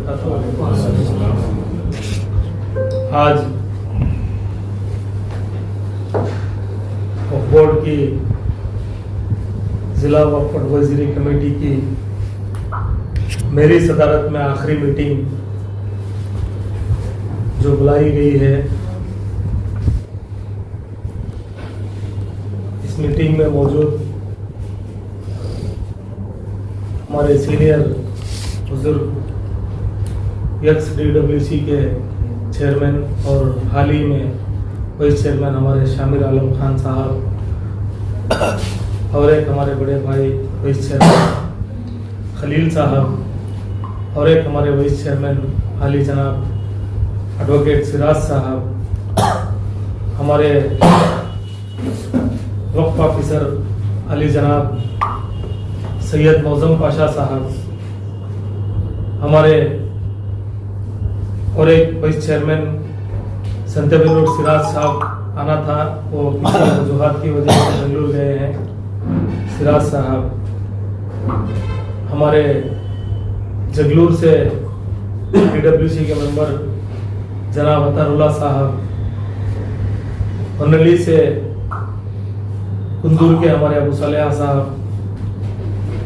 वबरकातुहू। आज वक्फ बोर्ड की जिला वक्फ एडवाइजरी कमेटी की मेरी सदारत में आखिरी मीटिंग जो बुलाई गई है, इस मीटिंग में मौजूद हमारे सीनियर बुजुर्ग एक्स DWC के चेयरमैन और हाल ही में वाइस चेयरमैन हमारे शामिर आलम खान साहब और एक हमारे बड़े भाई वाइस चेयरमैन खलील साहब और एक हमारे वाइस चेयरमैन हाली जनाब एडवोकेट सिराज साहब, हमारे वक्फ ऑफिसर अली जनाब सैयद मौजम पाशा साहब, हमारे और एक वाइस चेयरमैन संतबिनुर सिराज साहब आना था, वो किसी वजूहात की वजह से बेंगलुरु गए हैं। सिराज साहब, हमारे जगलूर से DWC के मेंबर जनाब अतारुल्लाह साहब, वनली से कुंदूर के हमारे अबू सलेहा साहब,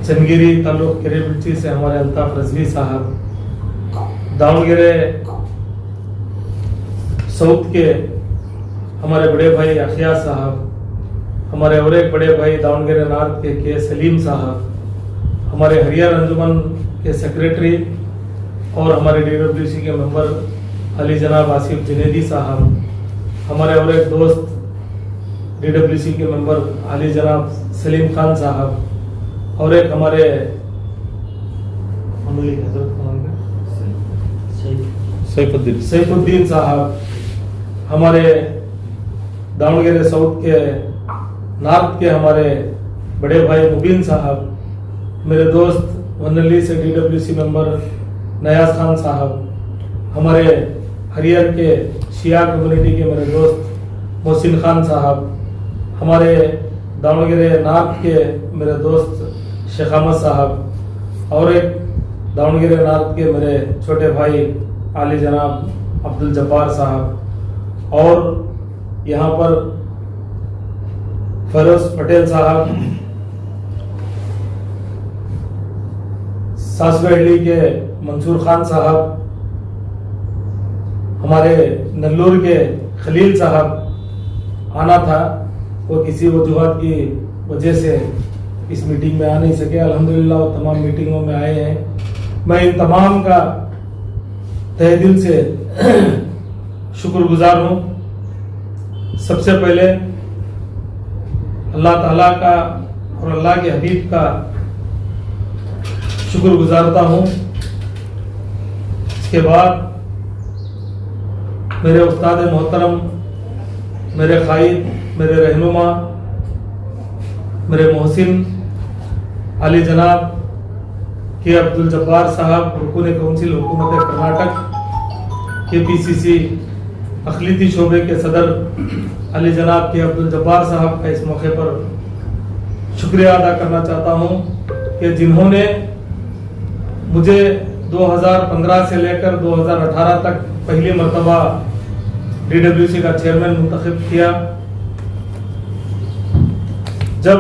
चंदगिरी तालुक केरेबिल्ची से हमारे अल्ताफ रजवी साहब, दावणगेरे साउथ के हमारे बड़े भाई अखिया साहब, हमारे और एक बड़े भाई दावणगेरे नॉर्थ के सलीम साहब, हमारे हरियाणा अंजुमन के सेक्रेटरी और हमारे DWC के मेंबर अली जनाब आसिफ जुनेदी साहब, हमारे और एक दोस्त DWC के मेंबर अली जनाब सलीम खान साहब और एक हमारे सैफुद्दीन साहब, हमारे दावणगेरे साउथ के नॉर्थ के हमारे बड़े भाई मुबीन साहब, मेरे दोस्त वनली से DWC मेंबर नयाज खान साहब, हमारे हरियर के शिया कम्युनिटी के मेरे दोस्त मोहसिन खान साहब, हमारे दावणगेरे नॉर्थ के मेरे दोस्त शेख अहमद साहब और एक दावणगेरे नॉर्थ के मेरे छोटे भाई आली जनाब अब्दुल जब्बार साहब और यहाँ पर फरोज पटेल साहब, सासवेहली के मंसूर खान साहब, हमारे नल्लूर के खलील साहब आना था, वो किसी वजूहात की वजह से इस मीटिंग में आ नहीं सके। अल्हम्दुलिल्लाह वो तमाम मीटिंगों में आए हैं। मैं इन तमाम का तहे दिल से शुक्रगुजार हूँ। सबसे पहले अल्लाह ताला का और अल्लाह के हबीब का शुक्र गुजारता हूँ। इसके बाद मेरे उस्ताद मोहतरम, मेरे कायद, मेरे रहनुमा, मेरे मोहसिन अली जनाब के अब्दुल जब्बार साहब, रुकून काउंसिल हुकूमत कर्नाटक के PCC अखिलती शोबे के सदर अली जनाब के अब्दुल जब्बार साहब का इस मौके पर शुक्रिया अदा करना चाहता हूँ कि जिन्होंने मुझे 2015 से लेकर 2018 तक पहली मरतबा DWC का चेयरमैन मुंतखब किया। जब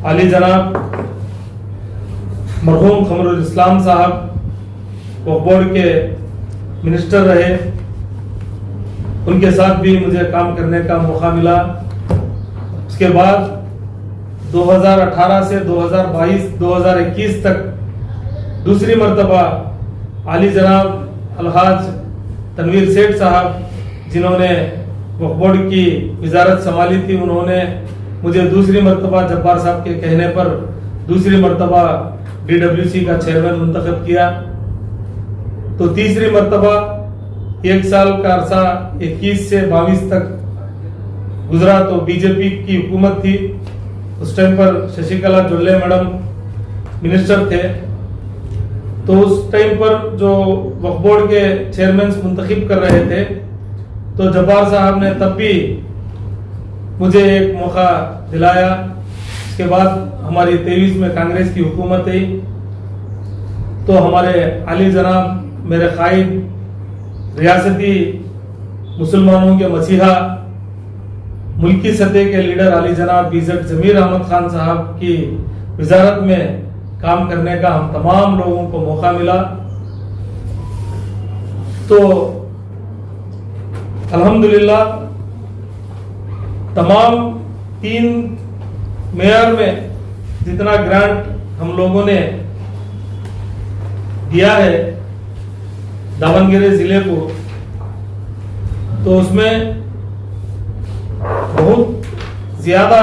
अली जनाब मरहूम खमरुल इस्लाम साहब वक्फ बोर्ड के मिनिस्टर रहे, उनके साथ भी मुझे काम करने का मौका मिला। उसके बाद 2018 से 2022-2021 तक दूसरी मरतबा अली जनाब अलहाज तनवीर सेठ साहब, जिन्होंने वक्फ बोर्ड की वजारत संभाली थी, उन्होंने मुझे दूसरी मरतबा जब्बार साहब के कहने पर दूसरी मरतबा DWC का चेयरमैन मुंतखब किया। तो तीसरी मरतबा 1 साल का अरसा 21 से 22 तक गुजरा, तो बीजेपी की हुकूमत थी। उस टाइम पर शशिकला जुल्ले मैडम मिनिस्टर थे। तो उस टाइम पर जो वक्फ बोर्ड के चेयरमैन मुंतखब कर रहे थे, तो जब्बार साहब ने तब भी मुझे एक मौका दिलाया। इसके बाद हमारी 23 में कांग्रेस की हुकूमत आई, तो हमारे आली जनाब मेरे कायद रियासती मुसलमानों के मसीहा मुल्की सतह के लीडर आली जनाब बीजट जमीर अहमद खान साहब की वजारत में काम करने का हम तमाम लोगों को मौका मिला। तो अल्हम्दुलिल्लाह तमाम 3 मेयर में जितना ग्रांट हम लोगों ने दिया है दावनगिरी जिले को, तो उसमें बहुत ज्यादा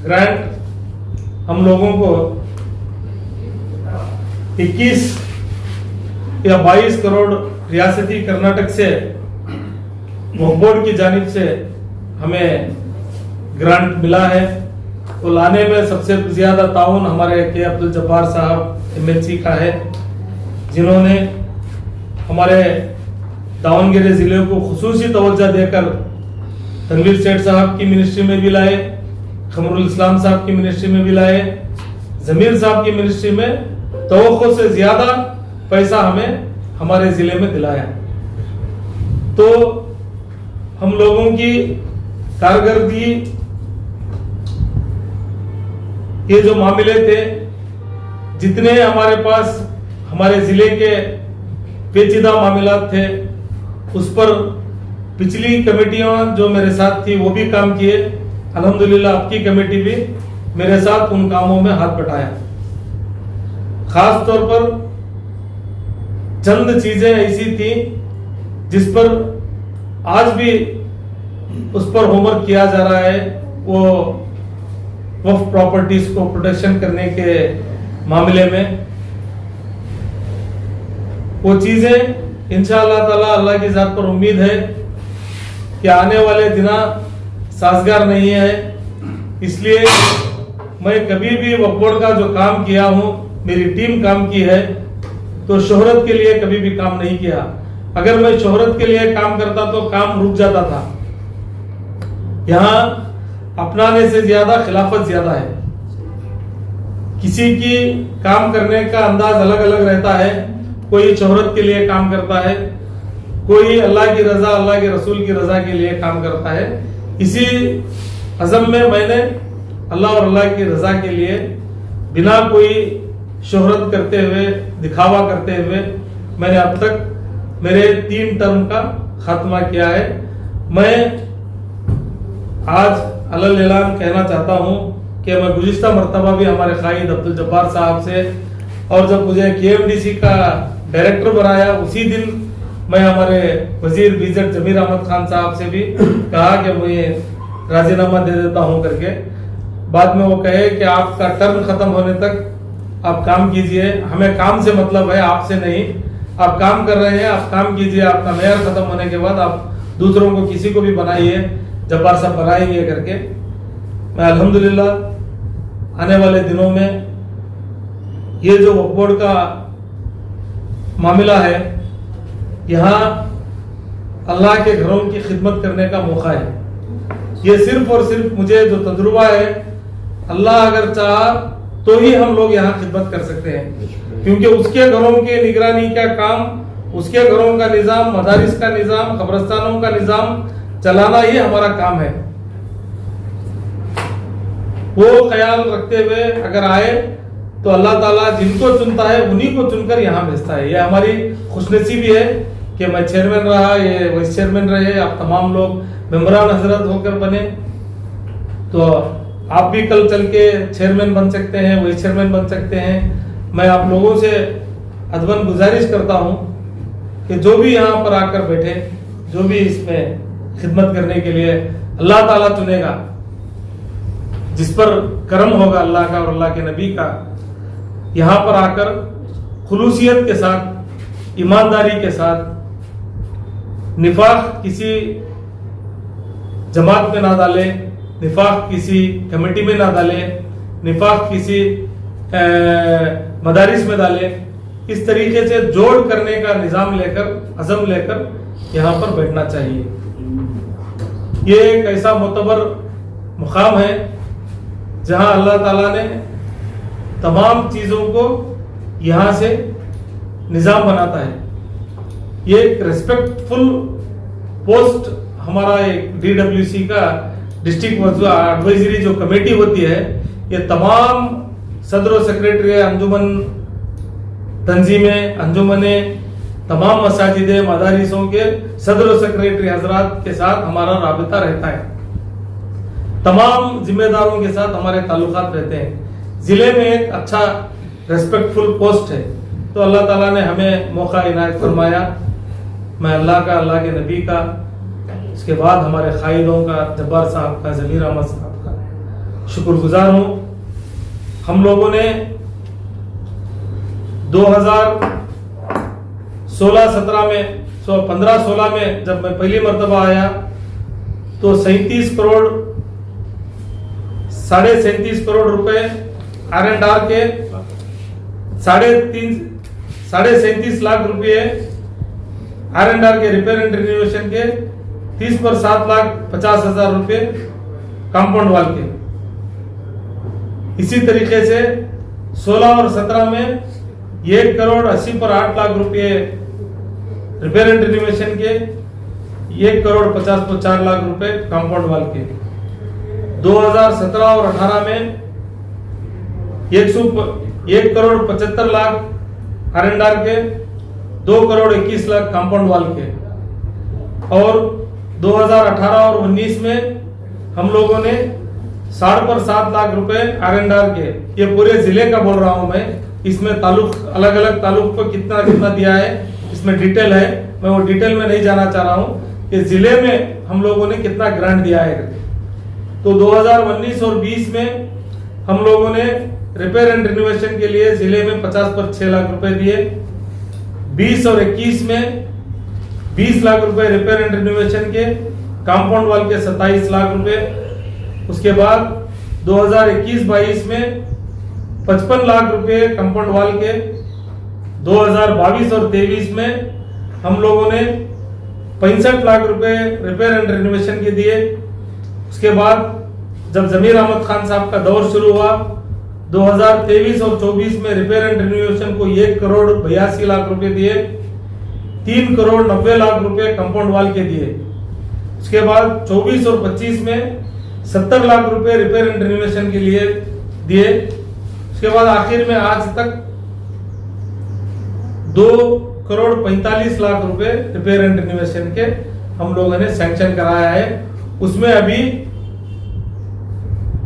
ग्रांट हम लोगों को 21 या 22 करोड़ रियासती कर्नाटक से वक्फ बोर्ड की जानिब से हमें ग्रांट मिला है। तो लाने में सबसे ज्यादा ताउन हमारे के अब्दुल जब्बार साहब MLC का है, जिन्होंने हमारे दावनगिरी जिले को खुसूसी तवज्जो देकर तनवीर सेठ साहब की मिनिस्ट्री में भी लाए, खमरुल इस्लाम साहब की मिनिस्ट्री में भी लाए, जमीर साहब की मिनिस्ट्री में तवक्को से ज्यादा पैसा हमें हमारे जिले में दिलाया। तो हम लोगों की कारकर्दगी ये जो मामले थे, जितने हमारे पास हमारे जिले के पेचीदा मामलात थे, उस पर पिछली कमेटियां जो मेरे साथ थी वो भी काम किए। अल्हम्दुलिल्लाह आपकी कमेटी भी मेरे साथ उन कामों में हाथ बटाया। खास तौर पर चंद चीजें ऐसी थी जिस पर आज भी उस पर होमवर्क किया जा रहा है, वो वक्फ प्रॉपर्टीज को प्रोटेक्शन करने के मामले में। वो चीजें इंशाअल्लाह ताला अल्लाह की जात पर उम्मीद है कि आने वाले दिन साजगार नहीं है। इसलिए मैं कभी भी वक्फ बोर्ड का जो काम किया हूं, मेरी टीम काम की है, तो शोहरत के लिए कभी भी काम नहीं किया। अगर मैं शोहरत के लिए काम करता तो काम रुक जाता था। यहाँ अपनाने से ज्यादा खिलाफत ज्यादा है। किसी की काम करने का अंदाज अलग अलग रहता है। कोई शोहरत के लिए काम करता है, कोई अल्लाह की रजा, अल्लाह के रसूल की रजा के लिए काम करता है। इसी अज़म में मैंने अल्लाह और अल्लाह की रजा के लिए बिना कोई शोहरत करते हुए, दिखावा करते हुए, मैंने अब तक मेरे 3 टर्म का खात्मा किया है। मैं आज अलल ऐलान कहना चाहता हूं कि मैं गुज़िश्ता मरतबा भी हमारे कायद अब्दुल जब्बार साहब से, और जब मुझे KMDC का डायरेक्टर बनाया उसी दिन मैं हमारे वजीर बीजट जमीर अहमद खान साहब से भी कहा कि मैं राजीनामा दे देता हूं करके। बाद में वो कहे कि आपका टर्म खत्म होने तक आप काम कीजिए, हमें काम से मतलब है, आपसे नहीं। आप काम कर रहे हैं, आप काम कीजिए, आपका मेयर खत्म होने के बाद आप दूसरों को किसी को भी बनाइए, जब्बार साहब बनाएंगे करके। मैं अल्हम्दुलिल्लाह आने वाले दिनों में ये जो वक्फ बोर्ड का मामला है, यहाँ अल्लाह के घरों की खिदमत करने का मौका है। ये सिर्फ और सिर्फ मुझे जो तजुर्बा है, अल्लाह अगर चाहा तो ही हम लोग यहाँ खिदमत कर सकते हैं, क्योंकि उसके घरों के निगरानी का काम, उसके घरों का निजाम, मदारिस का निजाम, कब्रस्तानों का निजाम चलाना ही हमारा काम है। वो ख्याल रखते हुए अगर आए तो अल्लाह ताला जिनको चुनता है उन्हीं को चुनकर यहाँ भेजता है। ये हमारी खुशनसीबी है कि मैं चेयरमैन रहा, ये वाइस चेयरमैन रहे, आप तमाम लोग मेंबरान हजरत होकर बने, तो आप भी कल चल के चेयरमैन बन सकते हैं, वाइस चेयरमैन बन सकते हैं। मैं आप लोगों से अदबन गुजारिश करता हूँ कि जो भी यहाँ पर आकर बैठे, जो भी इसमें खिदमत करने के लिए अल्लाह ताला चुनेगा, जिस पर करम होगा अल्लाह का और अल्लाह के नबी का, यहाँ पर आकर खुलूसियत के साथ, ईमानदारी के साथ, निफाक किसी जमात में ना डाले, निफाक किसी कमेटी में ना डाले, निफाक किसी मदारिस में डाले, इस तरीके से जोड़ करने का निजाम लेकर, अज़म लेकर यहाँ पर बैठना चाहिए। ये एक ऐसा मोतबर मुकाम है जहाँ अल्लाह ताला ने तमाम चीज़ों को यहाँ से निज़ाम बनाता है। ये एक रेस्पेक्टफुल पोस्ट हमारा एक DWC का डिस्ट्रिक्ट एडवाइजरी जो कमेटी होती है, ये तमाम सदर सेक्रेटरी अंजुमन तंजीमें, अंजुमनें, तमाम मसाजिदे मदारिसों के सदर सेक्रेटरी हजरात के साथ हमारा राबिता रहता है। तमाम जिम्मेदारों के साथ हमारे ताल्लुकात रहते हैं। जिले में एक अच्छा रेस्पेक्टफुल पोस्ट है, तो अल्लाह ताला ने हमें मौका इनायत फरमाया। मैं अल्लाह का, अल्लाह के नबी का, उसके बाद हमारे कायदों का, जब्बार साहब का, जमीर अहमद साहब का शुक्रगुजार हूँ। हम लोगों ने 2016-17 में 15-16 में जब मैं पहली मर्तबा आया तो 37 करोड़ 37.5 करोड़ रुपए R&R के 37.5 लाख रुपए R&R के रिपेयर एंड रिनोवेशन के 30 पर 7,50,000 रुपए कंपाउंड वाल के। इसी तरीके से 16 और 17 में 1 करोड़ 80 पर 8 लाख रुपए रिपेयर एंड रिनोवेशन के, 1 करोड़ 50 पर 4 लाख रुपए कंपाउंड वाल के। 2017 और 18 में 1 करोड़ 75 लाख R&R के, 2 करोड़ 21 लाख कंपाउंड वाल के। और 2018 और 19 में हम लोगों ने 60 पर 7 लाख रुपए R&R के। ये पूरे जिले का बोल रहा हूं मैं, इसमें ताल्लुक अलग अलग ताल्लुक को कितना कितना दिया है इसमें डिटेल है, मैं वो डिटेल में नहीं जाना चाह रहा हूं कि जिले में हम लोगों ने कितना ग्रांट दिया है। तो 2019 और 20 में हम लोगों ने रिपेयर एंड रिनोवेशन के लिए जिले में 50 पर 6 लाख रुपए दिए। 20 और 21 में 20 लाख रुपए रिपेयर एंड रिनोवेशन के, कंपाउंड वाल के 27 लाख रुपए। उसके बाद 2021-22 में 55 लाख रुपए कंपाउंड वाल के। 2022 और 23 में हम लोगों ने 65 लाख रुपए रिपेयर एंड रिनोवेशन के दिए। उसके बाद जब जमीर अहमद खान साहब का दौर शुरू हुआ 2023 और 24 में रिपेयर एंड रिनोवेशन को 1 करोड़ 82 लाख रुपए दिए, 3 करोड़ 90 लाख रुपए कंपाउंड वाल के दिए। उसके बाद 24 और 25 में 70 लाख रुपए रिपेयर एंड रिनोवेशन के लिए दिए। उसके बाद आखिर में आज तक 2 करोड़ 45 लाख रुपए रिपेयर एंड रिनोवेशन के हम लोगों ने सैंक्शन कराया है। उसमें अभी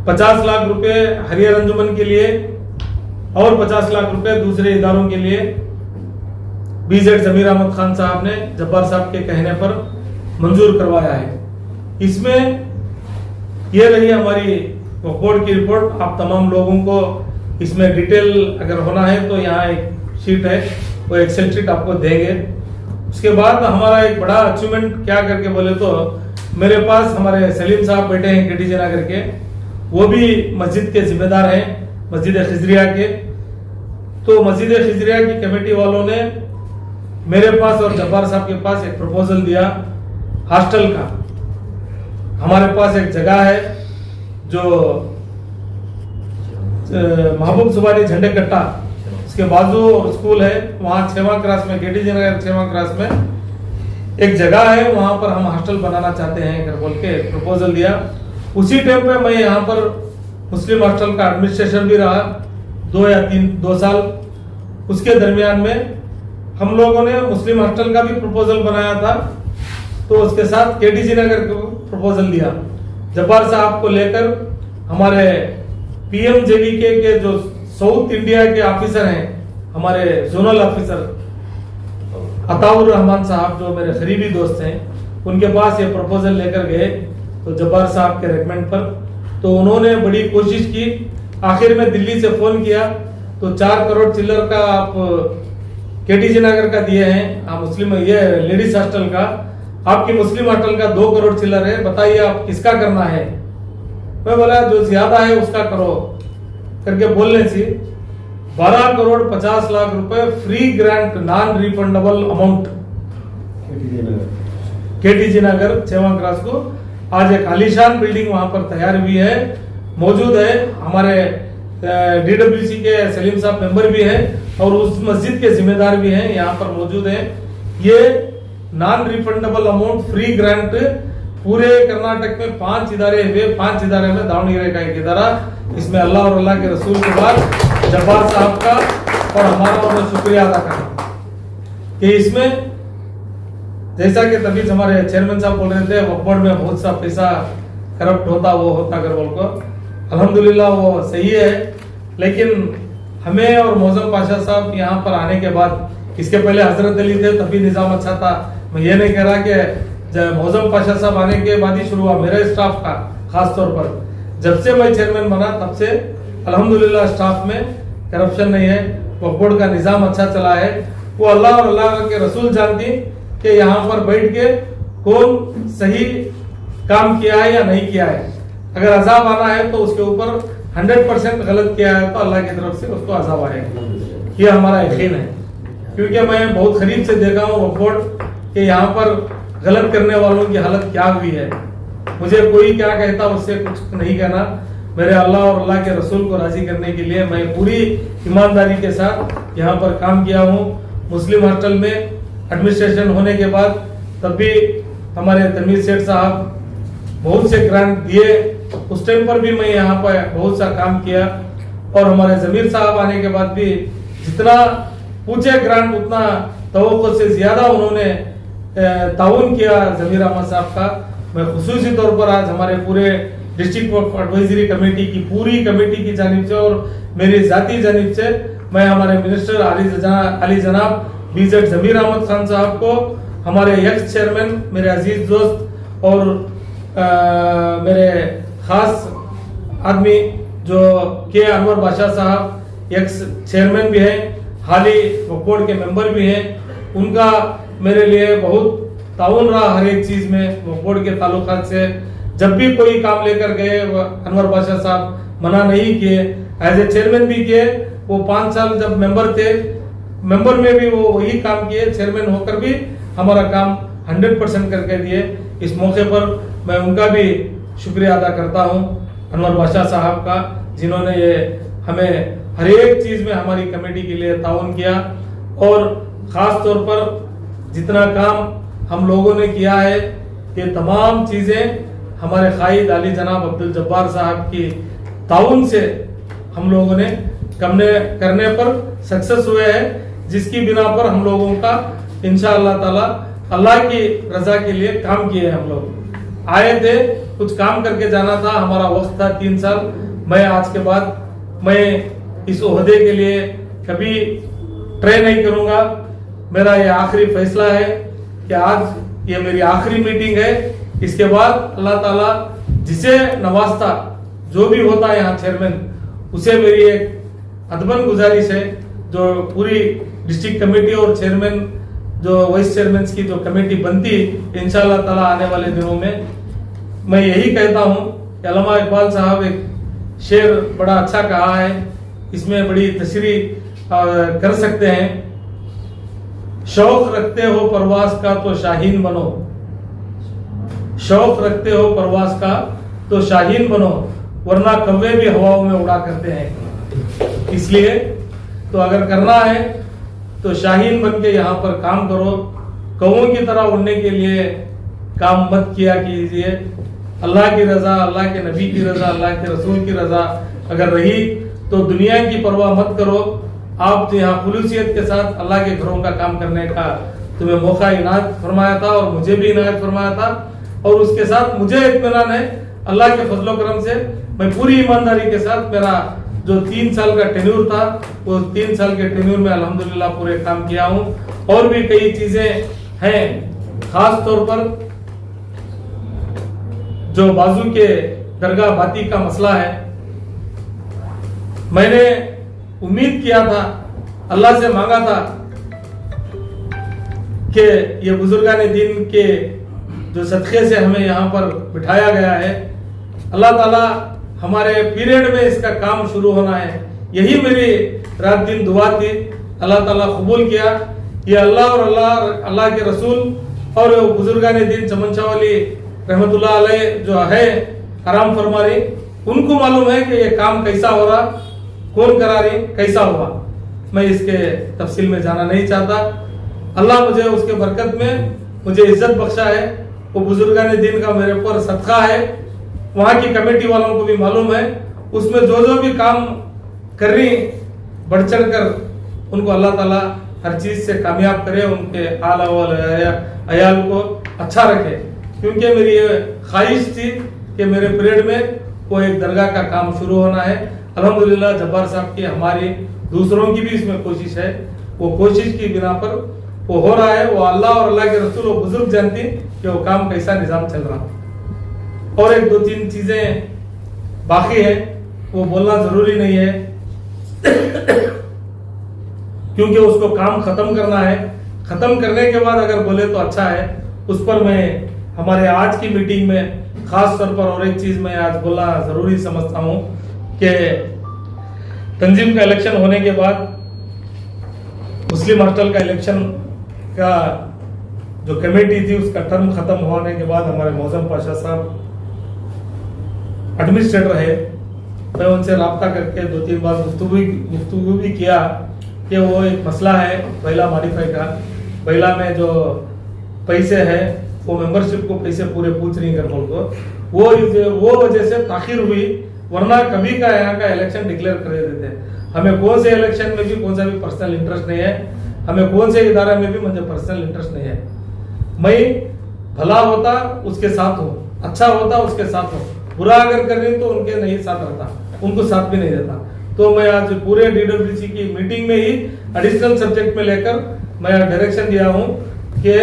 50 लाख रुपए हरियर अंजुमन के लिए और 50 लाख रुपए दूसरे इदारों के लिए BZ जमीर अहमद खान साहब ने जब्बार साहब के कहने पर मंजूर करवाया है। इसमें यह रही हमारी वक्फ बोर्ड की रिपोर्ट। आप तमाम लोगों को इसमें डिटेल अगर होना है तो यहाँ एक शीट है, वो एक्सेल शीट आपको देंगे। उसके बाद हमारा एक बड़ा अचीवमेंट क्या करके बोले तो मेरे पास हमारे सलीम साहब बैठे हैं KTJ नगर के, वो भी मस्जिद के जिम्मेदार हैं, मस्जिद खिजरिया के। तो मस्जिद खिजरिया की कमेटी वालों ने मेरे पास और जब्बार साहब के पास एक प्रपोजल दिया हॉस्टल का। हमारे पास एक जगह है जो महबूब सुबानी झंडे कट्टा, उसके बाजू स्कूल है, वहाँ 6वां क्रास में KTJ नगर 6वां क्रास में एक जगह है, वहां पर हम हॉस्टल बनाना चाहते हैं कर बोल के प्रपोजल दिया। उसी टाइम पे मैं यहाँ पर मुस्लिम हॉस्टल का एडमिनिस्ट्रेशन भी रहा 2 साल। उसके दरमियान में हम लोगों ने मुस्लिम हॉस्टल का भी प्रपोजल बनाया था, तो उसके साथ KTJ नगर को प्रपोजल दिया। जब्बार साहब को लेकर हमारे PMJVK के जो साउथ इंडिया के ऑफिसर हैं, हमारे जोनल ऑफिसर अताउर रहमान साहब जो मेरे करीबी दोस्त हैं, उनके पास ये प्रपोजल लेकर गए तो जब्बार साहब के रेकमेंड पर, तो उन्होंने बड़ी कोशिश की। आखिर में दिल्ली से फोन किया तो 4 करोड़ चिल्लर का आप KTJ नगर का दिए हैं, आप मुस्लिम ये लेडीज हॉस्टल का, आपकी मुस्लिम हॉस्टल का 2 करोड़ चिल्लर है, बताइए आप किसका करना है। मैं बोला जो ज्यादा है उसका करो करके बोलने से 12 करोड़ 50 लाख रुपए free grant non refundable amount KTJ नगर 6वां क्रास को। आज एक आलीशान बिल्डिंग वहां पर तैयार हुई है, मौजूद है। हमारे DWC के सलीम साहब मेंबर भी है, और उस मस्जिद के जिम्मेदार भी हैं, यहाँ पर मौजूद हैं। ये non refundable amount free grant पूरे कर्नाटक में 5 इदारे हुए, 5 इदारे में दावणगेरे का एक इदारा, इसमें अल्लाह और अल्लाह के रसूल के बाद जब्बार साहब का और हमारा उन्हें शुक्रिया अदा करना कि इसमें जैसा कि तभी हमारे चेयरमैन साहब बोल रहे थे वक्फ बोर्ड में बहुत सा पैसा करप्ट होता वो होता कर बोल को, अल्हम्दुलिल्लाह वो सही है। लेकिन हमें और मौजम पाशा साहब यहाँ पर आने के बाद, इसके पहले हजरत अली थे तभी निजाम अच्छा था, मैं ये नहीं कह रहा कि जब मौजम पाशा साहब आने के बाद ही शुरू हुआ मेरे स्टाफ का, खास तौर पर जब से मैं चेयरमैन बना तब से अल्हम्दुलिल्लाह स्टाफ में करप्शन नहीं है, वक्फ बोर्ड का निजाम अच्छा चला है। वो अल्लाह और अल्लाह के रसूल जानती कि यहाँ पर बैठ के कौन सही काम किया है या नहीं किया है। अगर अजाब आना है तो उसके ऊपर 100% गलत किया है तो अल्लाह की तरफ से उसको अजाब आएगा, ये हमारा यकीन है। क्योंकि मैं बहुत करीब से देखा हूँ वक्फ बोर्ड कि यहाँ पर गलत करने वालों की हालत क्या हुई है। मुझे कोई क्या कहता उससे कुछ नहीं कहना, मेरे अल्लाह और अल्लाह के रसूल को राजी करने के लिए मैं पूरी ईमानदारी के साथ यहाँ पर काम किया हूँ। मुस्लिम हॉस्टल में एडमिनिस्ट्रेशन होने के बाद तब भी हमारे तनवीर सेठ साहब बहुत से ग्रांट दिए, उस टाइम पर भी मैं यहाँ पर बहुत सा काम किया। और हमारे जमीर साहब आने के बाद भी जितना पूछे ग्रांट उतना तवक्को से ज्यादा उन्होंने ताउन किया जमीर अहमद साहब का। मैं खुसूसी तौर पर आज हमारे पूरे डिस्ट्रिक्ट वक्फ एडवाइजरी कमेटी की पूरी कमेटी की जानिब से और मेरी जाती जानिब से मैं हमारे मिनिस्टर अली जनाब बीजेड जमीर अहमद खान साहब को, हमारे एक्स चेयरमैन मेरे अजीज दोस्त और मेरे खास आदमी जो के अनवर बादशाह साहब एक्स चेयरमैन भी हैं, हाल ही वक्फ बोर्ड के मेंबर भी हैं, उनका मेरे लिए बहुत ताउन रहा हर एक चीज में। वक्फ बोर्ड के ताल्लुकात से जब भी कोई काम लेकर गए अनवर बादशाह साहब मना नहीं किए, एज ए चेयरमैन भी किए। वो 5 साल जब मेंबर थे, मेंबर में भी वो वही काम किए, चेयरमैन होकर भी हमारा काम 100% करके दिए। इस मौके पर मैं उनका भी शुक्रिया अदा करता हूं, अनवर बादशाह साहब का, जिन्होंने ये हमें हर एक चीज में हमारी कमेटी के लिए ताउन किया। और खास तौर पर जितना काम हम लोगों ने किया है, ये तमाम चीजें हमारे कायद अली जनाब अब्दुल जब्बार साहब की ताउन से हम लोगों ने करने पर सक्सेस हुए हैं, जिसकी बिना पर हम लोगों का इंशाअल्लाह ताला अल्लाह की रजा के लिए काम किए हैं। हम लोग आए थे, कुछ काम करके जाना था, हमारा वक्त था 3 साल। मैं आज के बाद मैं इस ओहदे के लिए कभी ट्रे नहीं करूंगा। मेरा ये आखिरी फैसला है कि आज ये मेरी आखिरी मीटिंग है। इसके बाद अल्लाह ताला जिसे नवाजता, जो भी होता है यहाँ चेयरमैन, उसे मेरी एक अदबन गुजारिश है, जो पूरी डिस्ट्रिक्ट कमेटी और चेयरमैन जो वाइस चेयरमैन की जो कमेटी बनती इंशाअल्लाह ताला आने वाले दिनों में, मैं यही कहता हूँ कि अल्लामा इकबाल साहब एक शेर बड़ा अच्छा कहा है, इसमें बड़ी तशरीह कर सकते हैं। शौक रखते हो परवास का तो शाहीन बनो, शौक रखते हो परवास का तो शाहीन बनो, वरना कौवे भी हवाओं में उड़ा करते हैं। इसलिए तो अगर करना है तो शाहीन बन के यहाँ पर काम करो, कौवों की तरह उड़ने के लिए काम मत किया कीजिए। अल्लाह की रजा, अल्लाह के नबी की रजा, अल्लाह के रसूल की रजा अगर रही तो दुनिया की परवाह मत करो। आप तो यहाँ खुलूसियत के साथ अल्लाह के घरों का काम करने का तुम्हें मौका इनायत फरमाया था और मुझे भी इनायत फरमाया था, और उसके साथ मुझे इत्मीनान है अल्लाह के फजलो करम से मैं पूरी ईमानदारी के साथ मेरा जो 3 साल का टेन्यूर था, वो 3 साल के टेन्यूर में अल्हम्दुलिल्लाह पूरे काम किया हूँ। और भी कई चीजें हैं, खास तौर पर जो बाजू के दरगाह बाती का मसला है, मैंने उम्मीद किया था, अल्लाह से मांगा था कि ये बुजुर्गाने दिन के जो सदक़े से हमें यहाँ पर बिठाया गया है, अल्लाह ताला हमारे पीरियड में इसका काम शुरू होना है। यही मेरी रात दिन दुआ थी, अल्लाह ताला कबूल किया। ये अल्लाह और अल्लाह के रसूल और बुजुर्गाने दिन चमनशाह वाली रहमतुल्लाह अलैह जो है हराम फरमा रही, उनको मालूम है कि ये काम कैसा हो रहा, कौन करा रही, कैसा हुआ। मैं इसके तफसील में जाना नहीं चाहता। अल्लाह मुझे उसके बरकत में मुझे इज्जत बख्शा है, वो बुजुर्गान दीन का मेरे ऊपर सदका है। वहाँ की कमेटी वालों को भी मालूम है, उसमें जो भी काम कर रही बढ़ चढ़ कर उनको अल्लाह ताला हर चीज से कामयाब करे, उनके आला वाल अयाल को अच्छा रखे। क्योंकि मेरी ये ख्वाहिश थी कि मेरे पीरियड में वो एक दरगाह का काम शुरू होना है। अल्हम्दुलिल्लाह जब्बार साहब की, हमारी, दूसरों की भी इसमें कोशिश है। वो कोशिश की बिना पर वो हो रहा है। वो अल्लाह और अल्लाह के रसूल और बुजुर्ग जानती कि वो काम कैसा निजाम चल रहा। और एक दो तीन चीजें बाकी है, वो बोलना जरूरी नहीं है क्योंकि उसको काम खत्म करना है। खत्म करने के बाद अगर बोले तो अच्छा है। उस पर मैं हमारे आज की मीटिंग में खास तौर पर और एक चीज मैं आज बोलना जरूरी समझता हूं कि तंजीम का इलेक्शन होने के बाद, मुस्लिम हॉस्टल का इलेक्शन का जो कमेटी थी उसका टर्म खत्म होने के बाद हमारे मौजम पाशा साहब एडमिनिस्ट्रेटर है, मैं उनसे राब्ता करके 2-3 बार गुफ्तगू भी किया कि वो एक मसला है महिला मॉडिफाई का। महिला में जो पैसे है वो मेंबरशिप को पैसे पूरे पूछ रही कर बोल को वो वजह से ताखिर हुई, वरना कभी का यहाँ का इलेक्शन डिक्लेयर कर देते हैं। हमें कौन से इलेक्शन में भी कौन सा भी पर्सनल इंटरेस्ट नहीं है, हमें कौन से इदारे में भी मुझे पर्सनल इंटरेस्ट नहीं है। मैं भला होता उसके साथ हूँ, अच्छा होता उसके साथ हूँ, बुरा अगर कर रही तो उनके नहीं साथ रहता, उनको साथ भी नहीं देता। तो मैं आज पूरे DWC की मीटिंग में ही एडिशनल सब्जेक्ट में लेकर मैं डायरेक्शन दिया हूँ कि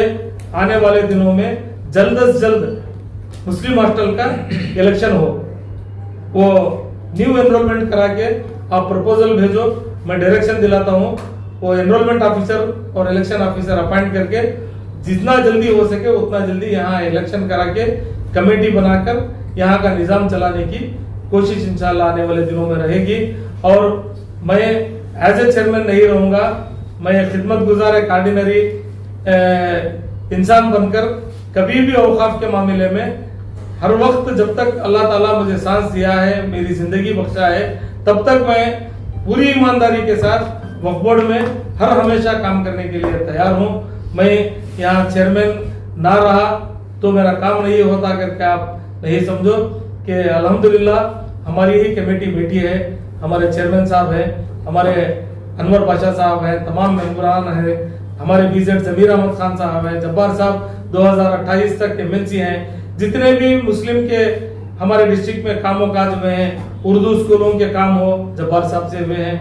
आने वाले दिनों में जल्द से जल्द मुस्लिम हॉस्टल का इलेक्शन हो। वो न्यू एनरोलमेंट करा के आप प्रपोजल भेजो, मैं डायरेक्शन दिलाता हूँ। वो एनरोलमेंट ऑफिसर और इलेक्शन ऑफिसर अपॉइंट करके जितना जल्दी हो सके उतना जल्दी यहाँ इलेक्शन करा के कमेटी बनाकर यहाँ का निजाम चलाने की कोशिश इंशाल्लाह आने वाले दिनों में रहेगी। और मैं एज ए चेयरमैन नहीं रहूंगा, मैं खिदमत गुजार एक ऑर्डिनरी इंसान बनकर कभी भी औकाफ के मामले में हर वक्त, जब तक अल्लाह ताला मुझे सांस दिया है, मेरी जिंदगी बख्शा है, तब तक मैं पूरी ईमानदारी के साथ वक्फ बोर्ड में हर हमेशा काम करने के लिए तैयार हूँ। मैं यहाँ चेयरमैन ना रहा तो मेरा काम नहीं होता करके आप नहीं समझो कि अल्हम्दुलिल्लाह हमारी ही कमेटी बैठी है, हमारे चेयरमैन साहब हैं, हमारे अनवर पाशा साहब हैं, तमाम मेंबरान हैं, हमारे BZ जमीर अहमद खान साहब हैं, जब्बार साहब 2028 तक MLC हैं, जितने भी मुस्लिम के हमारे डिस्ट्रिक्ट में कामों काज में हैं, उर्दू स्कूलों के काम हो जब्बार साहब से हुए हैं,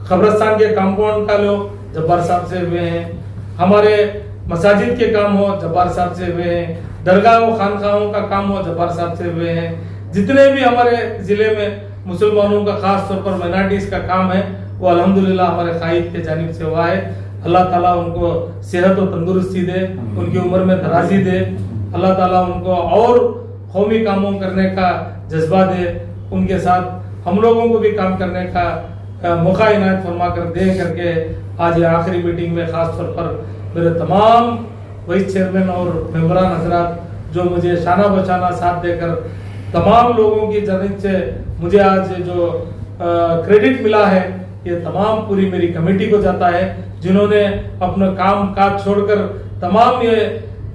कब्रस्तान के कंपाउंड का लो जब्बार साहब से हुए हैं, हमारे मसाजिद के काम हो जब्बार साहब से हुए हैं, दरगाह व खानखाहों का काम हो जब्बार साहब से हुए हैं। जितने भी हमारे जिले में मुसलमानों का खास तौर पर माइनॉरिटीज का काम है वो अल्हम्दुलिल्लाह हमारे कायद के जानिब से हुआ है। अल्लाह ताला उनको सेहत और तंदुरुस्ती दे, उनकी उम्र में दराजी दे, अल्लाह ताला उनको और कौमी कामों करने का जज्बा दे, उनके साथ हम लोगों को भी काम करने का मौका इनायत फरमा कर दे करके आज आखिरी मीटिंग में खास तौर पर मेरे तमाम वाइस चेयरमैन और मेंबरान हजरात जो मुझे शाना बशाना साथ देकर तमाम लोगों की जानिब से मुझे आज जो क्रेडिट मिला है ये तमाम पूरी मेरी कमेटी को जाता है, जिन्होंने अपना काम काज छोड़कर तमाम ये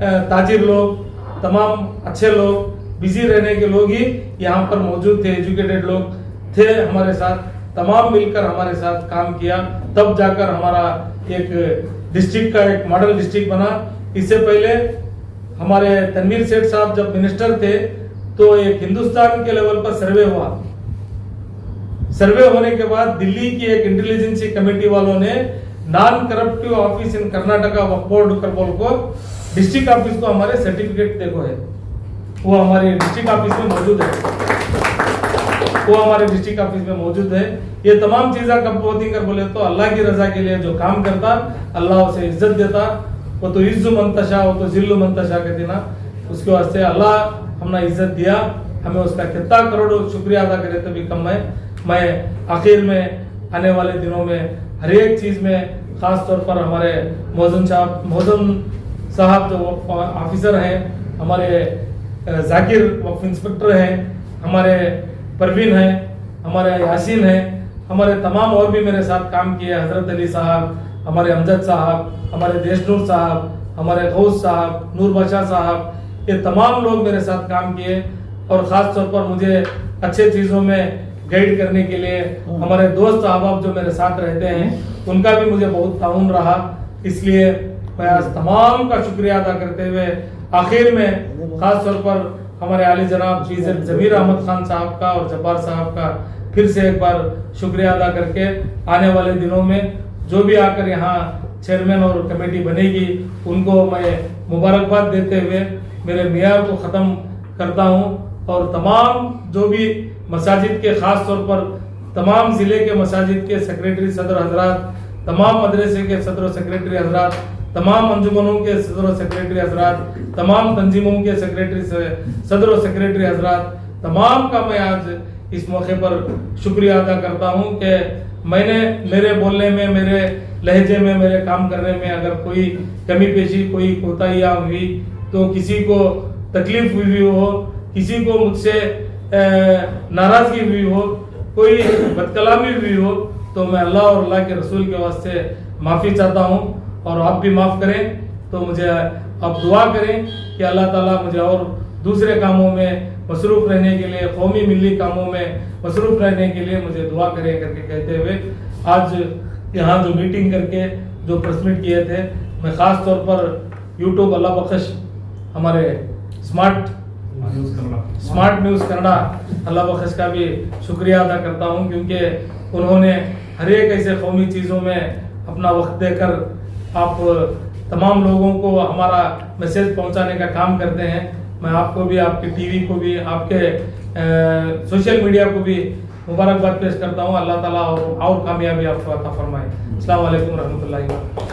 ताजिर लोग, तमाम अच्छे लोग, बिजी रहने के लोग ही यहाँ पर मौजूद थे, एजुकेटेड लोग थे हमारे साथ, तमाम मिलकर हमारे साथ काम किया, तब जाकर हमारा एक डिस्ट्रिक्ट का एक मॉडल डिस्ट्रिक्ट बना। इससे पहले हमारे तनवीर सेठ साहब जब मिनिस्टर थे तो एक हिंदुस्तान के लेवल पर सर्वे हुआ। सर्वे होने के बाद दिल्ली की एक इंटेलिजेंसी कमेटी वालों ने non corruptive office in Karnataka Waqf board करबोल को डिस्ट्रिक्ट ऑफिस को हमारे सर्टिफिकेट देखो है, वो हमारे डिस्ट्रिक्ट ऑफिस में मौजूद है, वो हमारे डिस्ट्रिक्ट ऑफिस में मौजूद है। ये तमाम चीजें कब होती कर बोले तो अल्लाह की रजा के लिए जो काम करता अल्लाह उसे इज्जत देता, वो तो इज्जु मंतशा वो तो जिल्लु मंतशा कहती ना, उसके वास्ते अल्लाह हमने इज्जत दिया, हमें उसका कितना करोड़ों शुक्रिया अदा करे तो भी कम है। मैं आखिर में आने वाले दिनों में हर एक चीज में खास तौर पर हमारे मौजन साहब जो ऑफिसर हैं, हमारे जाकिर वक्फ इंस्पेक्टर हैं, हमारे परवीन हैं, हमारे यासीन हैं, हमारे तमाम और भी मेरे साथ काम किए, हजरत अली साहब, हमारे अमजद साहब, हमारे देशनूर साहब, हमारे गौस साहब, नूर बादशाह साहब, ये तमाम लोग मेरे साथ काम किए और ख़ास तौर पर मुझे अच्छे चीज़ों में गाइड करने के लिए हमारे दोस्त अहबाब जो मेरे साथ रहते हैं उनका भी मुझे बहुत ताउन रहा। इसलिए मैं आज तमाम का शुक्रिया अदा करते हुए आखिर में ख़ास तौर पर हमारे आली जनाब ज़मीर अहमद खान साहब का और जब्बार साहब का फिर से एक बार शुक्रिया अदा करके आने वाले दिनों में जो भी आकर यहाँ चेयरमैन और कमेटी बनेगी उनको मैं मुबारकबाद देते हुए मेरे मियार को ख़त्म करता हूँ। और तमाम जो भी मसाजिद के ख़ास तौर पर तमाम ज़िले के मसाजिद के सेक्रेटरी सदर हजरात, तमाम मदरसे के सदर व सेक्रेटरी हजरात, तमाम अंजुमनों के सदर व सेक्रेटरी हजरात, तमाम तंजीमों के सेक्रेटरी सदर व सेक्रेटरी हजरात, तमाम का मैं आज इस मौके पर शुक्रिया अदा करता हूँ कि मैंने मेरे बोलने में, मेरे लहजे में, मेरे काम करने में अगर कोई कमी पेशी, कोई कोताहियाँ हुई तो किसी को तकलीफ हुई हो, किसी को मुझसे नाराज़गी हुई हो, कोई बदकलामी हुई हो तो मैं अल्लाह और अल्लाह के रसूल के वास्ते माफ़ी चाहता हूँ और आप भी माफ़ करें। तो मुझे आप दुआ करें कि अल्लाह ताला मुझे और दूसरे कामों में मसरूफ़ रहने के लिए, कौमी मिली कामों में मसरूफ़ रहने के लिए मुझे दुआ करें करके कहते हुए आज यहाँ जो मीटिंग करके जो प्रेस मीट किए थे, मैं ख़ास तौर पर यूट्यूब अल्लाह बख्श हमारे स्मार्ट न्यूज़ कन्नड़ा अल्लाह बख्श का भी शुक्रिया अदा करता हूँ क्योंकि उन्होंने हर एक ऐसे कौमी चीज़ों में अपना वक्त देकर आप तमाम लोगों को हमारा मैसेज पहुँचाने का काम करते हैं। मैं आपको भी, आपके टीवी को भी, आपके सोशल मीडिया को भी मुबारकबाद पेश करता हूँ। अल्लाह ताला और कामयाबी आपको अता फरमाए। अस्सलाम वालेकुम रहमतुल्लाहि व बरकातहू।